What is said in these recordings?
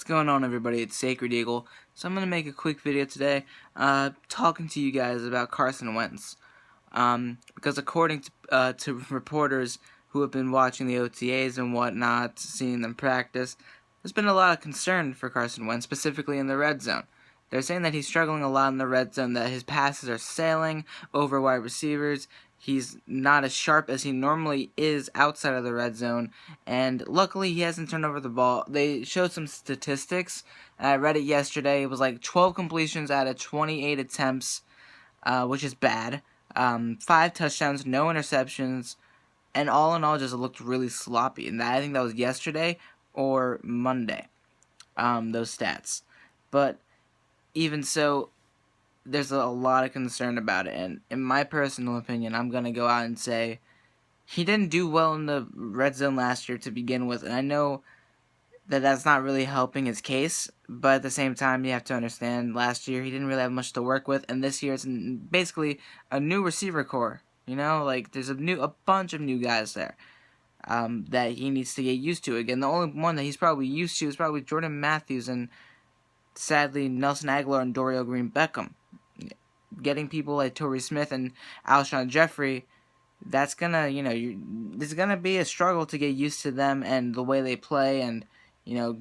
going on, everybody? It's Sacred Eagle. So I'm going to make a quick video today talking to you guys about Carson Wentz. Because according to reporters who have been watching the OTAs and whatnot, seeing them practice, there's been a lot of concern for Carson Wentz, specifically in the red zone. They're saying that he's struggling a lot in the red zone, that his passes are sailing over wide receivers. He's not as sharp as he normally is outside of the red zone, and luckily he hasn't turned over the ball. They showed some statistics, and I read it yesterday. It was like 12 completions out of 28 attempts, which is bad. 5 touchdowns, no interceptions, and all in all just looked really sloppy. And I think that was yesterday or Monday, those stats. But even so, there's a lot of concern about it, and in my personal opinion, I'm going to go out and say he didn't do well in the red zone last year to begin with, and I know that that's not really helping his case, but at the same time, you have to understand, last year he didn't really have much to work with, and this year it's basically a new receiver core, like there's a bunch of new guys there that he needs to get used to. Again, the only one that he's probably used to is probably Jordan Matthews and, sadly, Nelson Aguilar and Dorial Green-Beckham. Getting people like Torrey Smith and Alshon Jeffrey, that's gonna, there's gonna be a struggle to get used to them and the way they play, and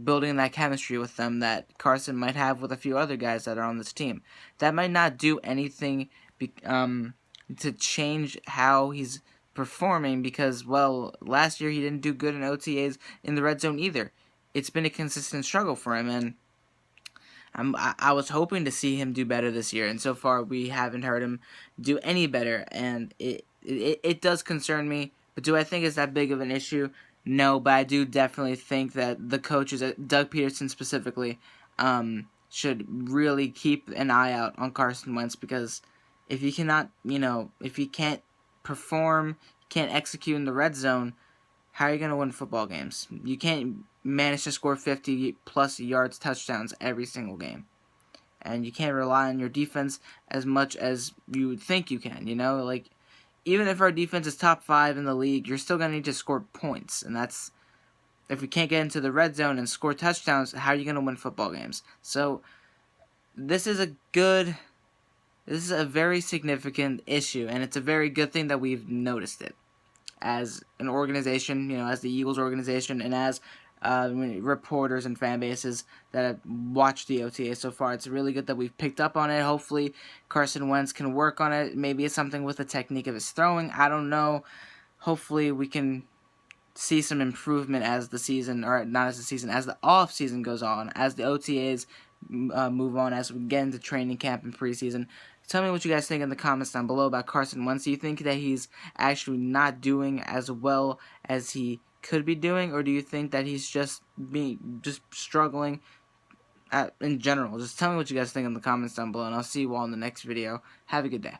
building that chemistry with them that Carson might have with a few other guys that are on this team. That might not do anything to change how he's performing, because, well, last year he didn't do good in OTAs in the red zone either. It's been a consistent struggle for him, and I was hoping to see him do better this year, and so far we haven't heard him do any better, and it does concern me. But do I think it's that big of an issue? No, but I do definitely think that the coaches, Doug Peterson specifically, should really keep an eye out on Carson Wentz, because if he cannot, if he can't perform, can't execute in the red zone, how are you going to win football games? You can't manage to score 50-plus yards, touchdowns every single game. And you can't rely on your defense as much as you would think you can, Like, even if our defense is top 5 in the league, you're still going to need to score points. And that's, if we can't get into the red zone and score touchdowns, how are you going to win football games? So, this is a very significant issue, and it's a very good thing that we've noticed it as an organization, as the Eagles organization, and as reporters and fan bases that have watched the OTA so far. It's really good that we've picked up on it. Hopefully Carson Wentz can work on it. Maybe it's something with the technique of his throwing. I don't know. Hopefully we can see some improvement as the season, or not as the season, as the off season goes on, as the OTAs move on, as we get into training camp and preseason. Tell me what you guys think in the comments down below about Carson Wentz. Do you think that he's actually not doing as well as he could be doing, or do you think that he's just struggling in general? Just tell me what you guys think in the comments down below, and I'll see you all in the next video. Have a good day.